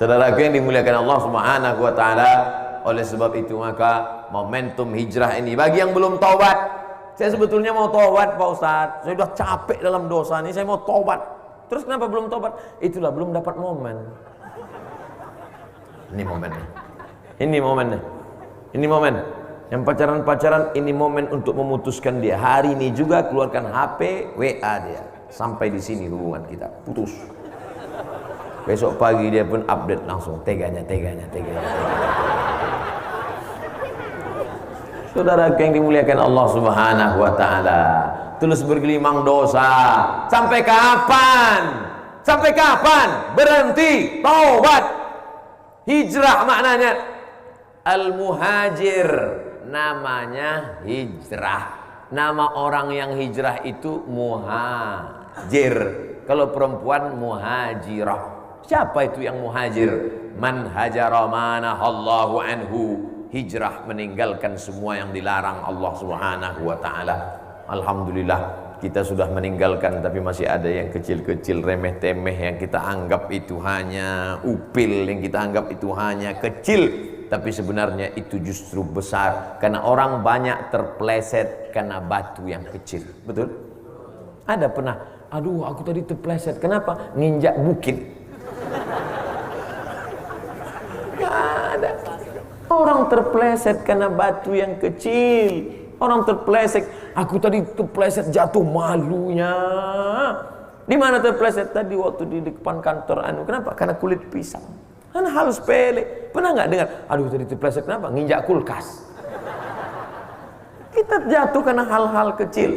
Saudaraku yang dimuliakan Allah Subhanahu wa taala, oleh sebab itu maka momentum hijrah ini bagi yang belum taubat. Saya sebetulnya mau taubat Pak Ustadz. Saya sudah capek dalam dosa ini, saya mau taubat. Terus kenapa belum taubat? Itulah belum dapat momen. Ini momennya. Ini momennya. Ini momen. Yang pacaran-pacaran ini momen untuk memutuskan dia. Hari ini juga keluarkan HP, WA dia. Sampai di sini hubungan kita putus. Besok pagi dia pun update langsung, teganya. Saudara yang dimuliakan Allah Subhanahu wa taala, terus bergelimang dosa. Sampai kapan? Sampai kapan? Berhenti, taubat. Hijrah maknanya al-muhajir, namanya hijrah. Nama orang yang hijrah itu muhajir. Kalau perempuan muhajirah. Siapa itu yang muhajir? Man hajara manahallahu anhu. Hijrah meninggalkan semua yang dilarang Allah Subhanahu wa taala. Alhamdulillah kita sudah meninggalkan, tapi masih ada yang kecil-kecil remeh-temeh yang kita anggap itu hanya upil, yang kita anggap itu hanya kecil, tapi sebenarnya itu justru besar karena orang banyak terpleset karena batu yang kecil. Betul? Ada pernah, aduh aku tadi terpleset, kenapa? Nginjak bukit. Ada orang terpleset karena batu yang kecil. Orang terpleset, aku tadi terpleset jatuh, malunya. Di mana terpleset? Tadi waktu di depan kantor anu. Kenapa? Karena kulit pisang. Karena hal sepele. Pernah nggak dengar? Aduh tadi terpleset kenapa? Nginjak kulkas. Kita jatuh karena hal-hal kecil.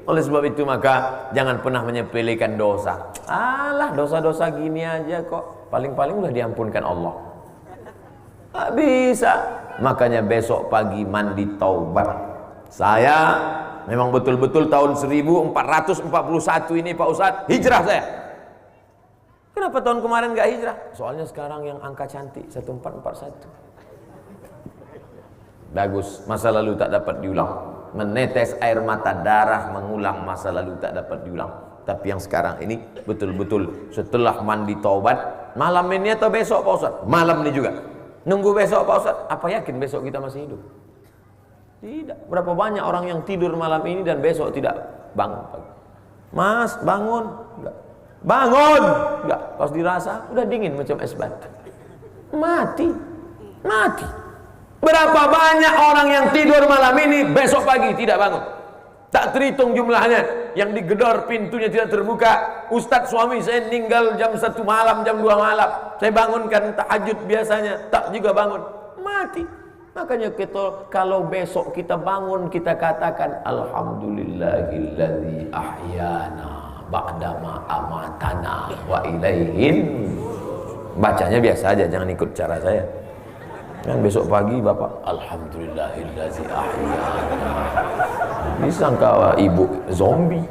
Oleh sebab itu maka jangan pernah menyepelekan dosa. Alah dosa-dosa gini aja kok, paling-paling udah diampunkan Allah. Gak bisa. Makanya besok pagi mandi taubat. Saya memang betul-betul tahun 1441 ini Pak Ustadz hijrah saya. Kenapa tahun kemarin gak hijrah? Soalnya sekarang yang angka cantik 1441. Bagus, masa lalu tak dapat diulang. Menetes air mata darah mengulang masa lalu tak dapat diulang. Tapi yang sekarang ini betul-betul setelah mandi taubat, malam ini atau besok Pak Ustadz? Malam ini juga. Nunggu besok Pak Ustadz? Apa yakin besok kita masih hidup? Tidak. Berapa banyak orang yang tidur malam ini dan besok tidak bangun pagi. Mas bangun? Enggak. Bangun? Enggak. Pas dirasa udah dingin macam es batu. Mati. Berapa banyak orang yang tidur malam ini besok pagi tidak bangun. Tak terhitung jumlahnya. Yang digedor pintunya tidak terbuka. Ustadz suami saya meninggal jam 1 malam, jam 2 malam. Saya bangunkan tahajud biasanya, tak juga bangun. Mati. Makanya kita, kalau besok kita bangun, kita katakan Alhamdulillahilladzi ahyana ba'dama amatana wa ilaihin. Bacanya biasa aja, jangan ikut cara saya. Kan besok pagi Bapak Alhamdulillahilladzi ahyana. Disangka ibu zombie.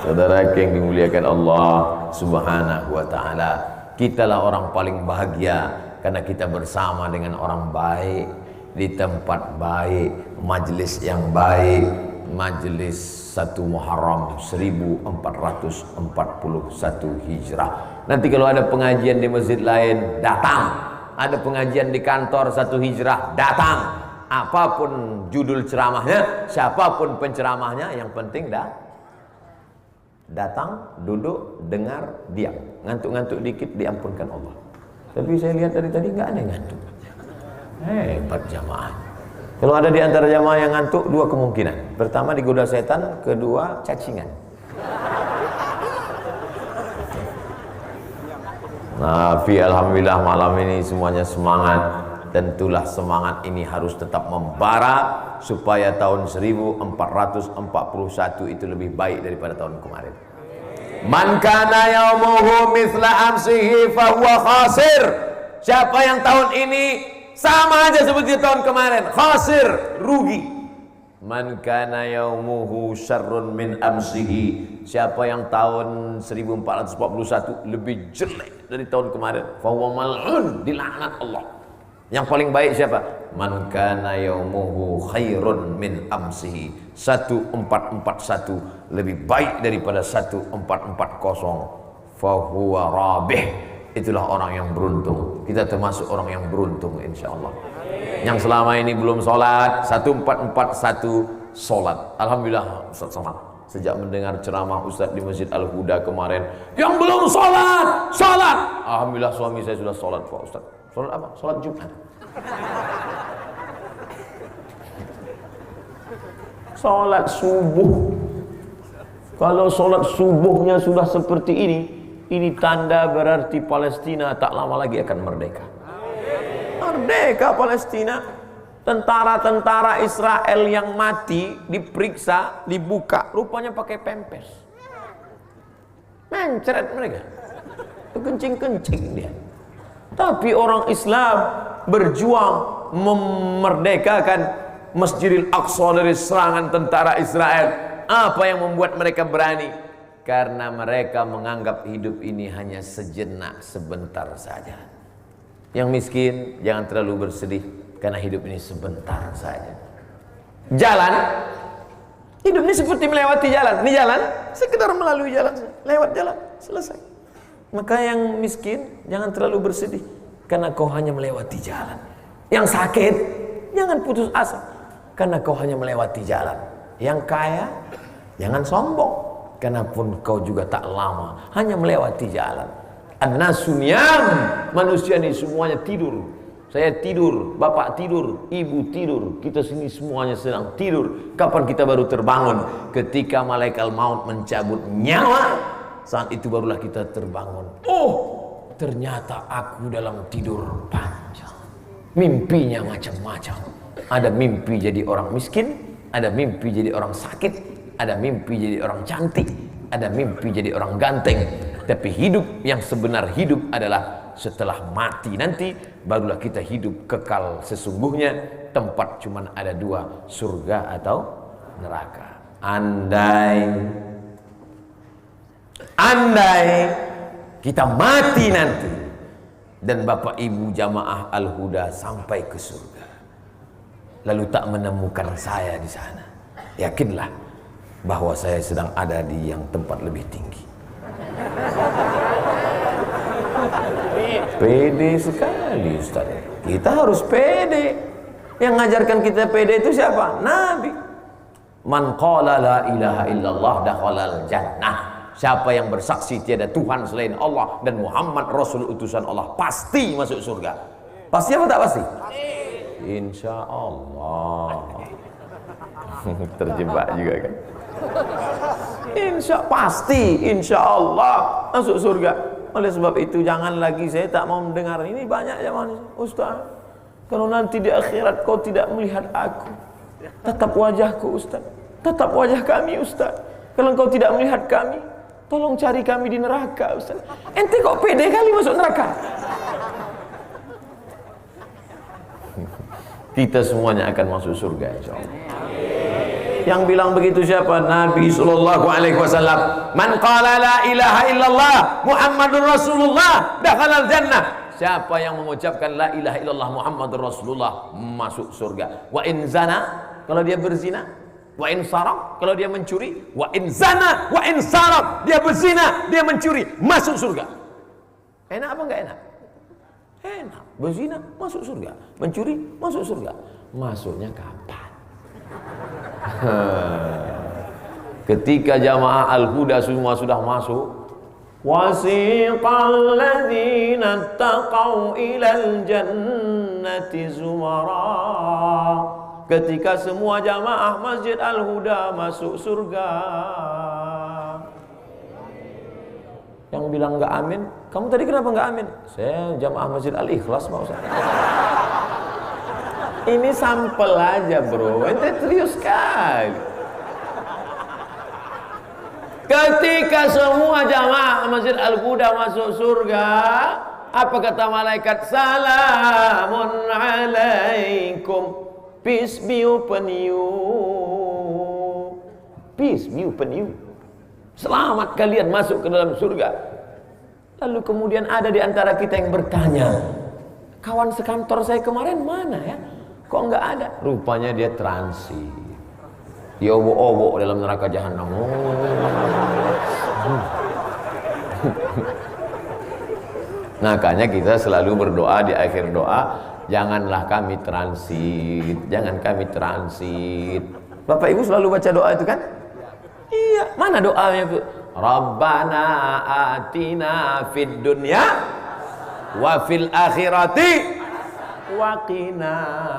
Saudara yang dimuliakan Allah Subhanahu wa taala, kitalah orang paling bahagia karena kita bersama dengan orang baik di tempat baik, majelis yang baik, majelis 1 Muharram 1441 Hijrah. Nanti kalau ada pengajian di masjid lain, datang. Ada pengajian di kantor 1 Hijrah, datang. Apapun judul ceramahnya, siapapun penceramahnya, yang penting datang, duduk, dengar, diam. Ngantuk-ngantuk dikit diampunkan Allah. Tapi saya lihat dari tadi nggak ada yang ngantuk. Hebat jamaah. Kalau ada di antara jamaah yang ngantuk, 2 kemungkinan. Pertama digoda setan, kedua cacingan. Tapi alhamdulillah malam ini semuanya semangat. Tentulah semangat ini harus tetap membara supaya tahun 1441 itu lebih baik daripada tahun kemarin. Man kana yaumuhu mithla amsihi fahuwa khasir. Siapa yang tahun ini sama aja seperti tahun kemarin, khasir, rugi. Man kana yaumuhu syarrun min amsihi. Siapa yang tahun 1441 lebih jelek dari tahun kemarin, fahuwa mal'un, dilaknat Allah. Yang paling baik siapa? Man kana yaumuhu khairun min amsihi. 1441 lebih baik daripada 1440. fahuwa rabih. Itulah orang yang beruntung. Kita termasuk orang yang beruntung insyaallah. Yang selama ini belum sholat, 1441 sholat. Alhamdulillah Ustaz Somad. Sejak mendengar ceramah Ustaz di Masjid Al-Huda kemarin, yang belum sholat, sholat. Alhamdulillah suami saya sudah sholat Pak Ustaz. Sholat apa? Sholat Jumat. Sholat subuh. Kalau sholat subuhnya sudah seperti ini tanda berarti Palestina tak lama lagi akan merdeka. Merdeka Palestina. Tentara-tentara Israel yang mati diperiksa, dibuka, rupanya pakai pampers. Mencret mereka. Kencing-kencing dia. Tapi orang Islam berjuang memerdekakan Masjidil Aqsa dari serangan tentara Israel. Apa yang membuat mereka berani? Karena mereka menganggap hidup ini hanya sejenak, sebentar saja. Yang miskin jangan terlalu bersedih, karena hidup ini sebentar saja. Jalan, hidup ini seperti melewati jalan. Ini jalan, sekedar melalui jalan, lewat jalan, selesai. Maka yang miskin jangan terlalu bersedih, karena kau hanya melewati jalan. Yang sakit jangan putus asa, karena kau hanya melewati jalan. Yang kaya jangan sombong, karena pun kau juga tak lama, hanya melewati jalan. An-nasu niyam, manusia ini semuanya tidur. Saya tidur, bapak tidur, ibu tidur, kita sini semuanya sedang tidur. Kapan kita baru terbangun? Ketika malaikat maut mencabut nyawa, saat itu barulah kita terbangun. Oh, ternyata aku dalam tidur panjang. Mimpinya macam-macam. Ada mimpi jadi orang miskin, ada mimpi jadi orang sakit, ada mimpi jadi orang cantik, ada mimpi jadi orang ganteng. Tapi hidup yang sebenar hidup adalah setelah mati nanti barulah kita hidup kekal sesungguhnya. Tempat cuman ada dua, surga atau neraka. Andai kita mati nanti dan Bapak Ibu jamaah Al-Huda sampai ke surga, lalu tak menemukan saya di sana, yakinlah bahwa saya sedang ada di yang tempat lebih tinggi. Pede sekali Ustaz. Kita harus pede. Yang mengajarkan kita pede itu siapa? Nabi. Man qala la ilaha illallah dakhalal jannah. Siapa yang bersaksi tiada Tuhan selain Allah dan Muhammad Rasul utusan Allah, pasti masuk surga. Pasti apa tak pasti? Insya Allah. Terjebak juga kan? Insya Allah masuk surga. Oleh sebab itu jangan lagi saya tak mau mendengar ini banyak zaman Ustaz. Kalau nanti di akhirat kau tidak melihat aku, tatap wajahku Ustaz, tatap wajah kami Ustaz. Kalau kau tidak melihat kami, tolong cari kami di neraka Ustaz. Ente kok pede kali masuk neraka? Kita semuanya akan masuk surga insyaallah. Yang bilang begitu siapa? Nabi sallallahu alaihi wasallam. Man qala la ilaha illallah Muhammadur Rasulullah dakhalal jannah. Siapa yang mengucapkan la ilaha illallah Muhammadur Rasulullah masuk surga. Wa in zana, kalau dia berzina. Wa in saraq, kalau dia mencuri. Wa in zana wa in saraq, dia berzina, dia mencuri, masuk surga. Enak apa enggak enak? Enak. Berzina masuk surga, mencuri masuk surga. Masuknya kapan? Ketika jamaah Al-Huda semua sudah masuk, wasiqal ladzina taqaw ilal jannati zumara. Ketika semua jamaah Masjid Al-Huda masuk surga, yang bilang enggak amin, kamu tadi kenapa enggak amin? Saya jamaah Masjid Al-Ikhlas Pak Ustaz. Ini sampel aja bro, ente serius sekali. Ketika semua jamaah Masjid Al-Huda masuk surga, apa kata malaikat? Salamun alaikum, peace be upon you, peace be upon you. Selamat kalian masuk ke dalam surga. Lalu kemudian ada di antara kita yang bertanya, kawan sekantor saya kemarin mana ya? Kok enggak ada? Rupanya dia transit. Dia obok-obok dalam neraka jahanam. Makanya kita selalu berdoa di akhir doa, janganlah kami transit, jangan kami transit. Bapak Ibu selalu baca doa itu kan? Iya, mana doanya itu? Rabbana atina fid dunya wa fil akhirati wa qina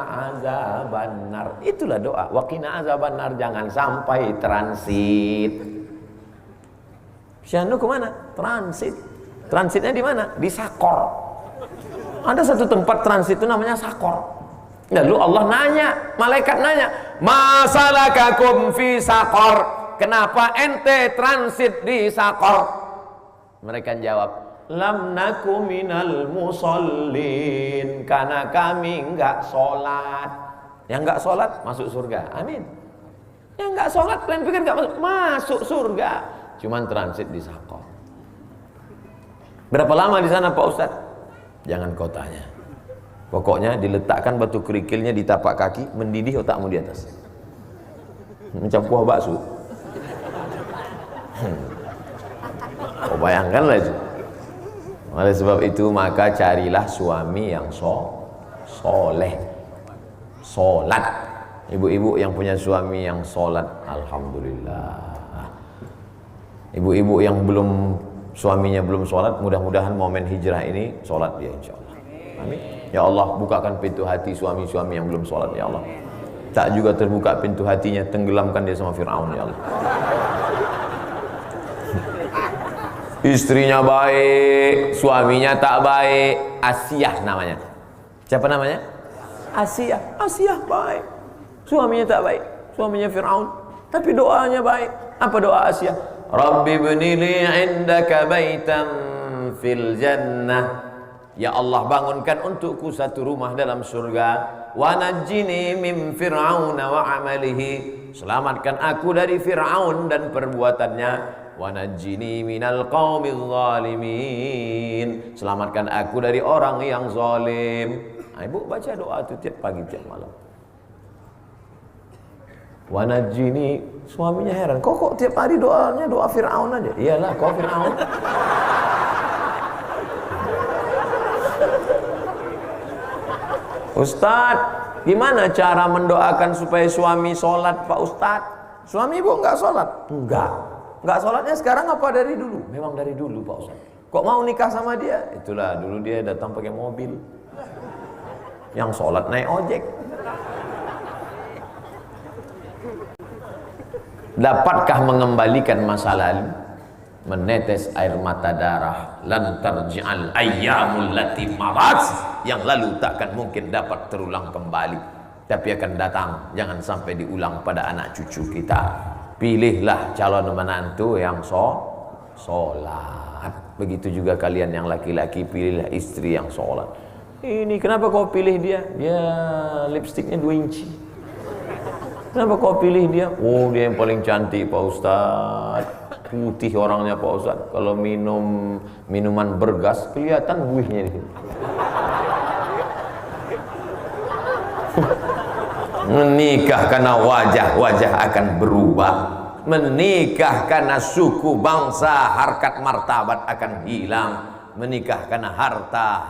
azabannar. Itulah doa, wa qina azabannar, jangan sampai transit. Syahnu kemana? Transit. Transitnya di mana? Di Sakor. Ada satu tempat transit itu namanya Sakor. Lalu Allah nanya, malaikat nanya, masalakakum fi Sakor? Kenapa ente transit di Sakor? Mereka jawab, lam naku minal musallin, karena kami enggak sholat. Yang enggak sholat masuk surga, amin. Yang enggak sholat, kalian pikir enggak masuk surga? Cuman transit di Sakor. Berapa lama di sana Pak Ustadz? Jangan kau tanya. Pokoknya diletakkan batu kerikilnya di tapak kaki, mendidih otakmu di atas. Macam kuah bakso. Kau bayangkanlah itu. Oleh sebab itu maka carilah suami yang soleh, solat. Ibu-ibu yang punya suami yang solat, alhamdulillah. Ibu-ibu yang suaminya belum sholat, mudah-mudahan momen hijrah ini sholat dia insyaallah. Amin. Ya Allah, bukakan pintu hati suami-suami yang belum sholat ya Allah. Tak juga terbuka pintu hatinya, tenggelamkan dia sama Fir'aun ya Allah. Istrinya baik, suaminya tak baik. Asiyah namanya. Siapa namanya? Asiyah. Asiyah baik, suaminya tak baik. Suaminya Fir'aun, tapi doanya baik. Apa doa Asiyah? Rabbi bunili indaka baitan fil jannah. Ya Allah, bangunkan untukku satu rumah dalam surga. Wa najjini min fir'aun wa amalihi. Selamatkan aku dari Fir'aun dan perbuatannya. Wa najjini minal qaumil zalimin. Selamatkan aku dari orang yang zalim. Ibu baca doa itu tiap pagi tiap malam. Wa najjini, suaminya heran, kok tiap hari doanya doa Fir'aun aja? Iyalah, kau Fir'aun. Ustadz, gimana cara mendoakan supaya suami sholat Pak Ustadz? Suami ibu enggak sholat? Enggak sholatnya sekarang apa dari dulu? Memang dari dulu Pak Ustadz. Kok mau nikah sama dia? Itulah, dulu dia datang pakai mobil, yang sholat naik ojek. Dapatkah mengembalikan masa lalu? Menetes air mata darah. Lan tarji'al ayyamul lati marat. Yang lalu takkan mungkin dapat terulang kembali, tapi akan datang. Jangan sampai diulang pada anak cucu kita. Pilihlah calon menantu yang sholat. Begitu juga kalian yang laki-laki, pilihlah istri yang sholat. Ini kenapa kau pilih dia? Dia lipstiknya 2 inci. Kenapa kau pilih dia? Oh, dia yang paling cantik Pak Ustadz. Putih orangnya Pak Ustadz. Kalau minum minuman bergas kelihatan buihnya di sini. Menikah karena wajah akan berubah. Menikah karena suku, bangsa, harkat, martabat akan hilang. Menikah karena harta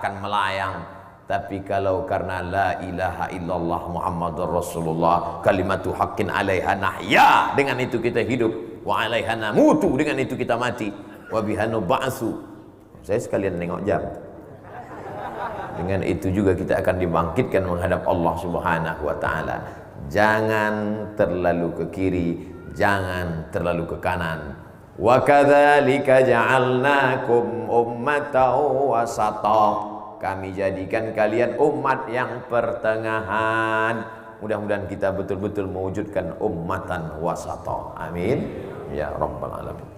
akan melayang. Tapi kalau karena la ilaha illallah Muhammadur Rasulullah, kalimatu haqqin alaiha nahya, dengan itu kita hidup, wa alaiha namutu, dengan itu kita mati, wa biha nub'atsu. Saya sekalian nengok jam. Dengan itu juga kita akan dibangkitkan menghadap Allah Subhanahu wa taala. Jangan terlalu ke kiri, jangan terlalu ke kanan. Wa kadzalika ja'alnakum ummatan wasata. Kami jadikan kalian umat yang pertengahan. Mudah-mudahan kita betul-betul mewujudkan ummatan wasata. Amin ya rabbal alamin.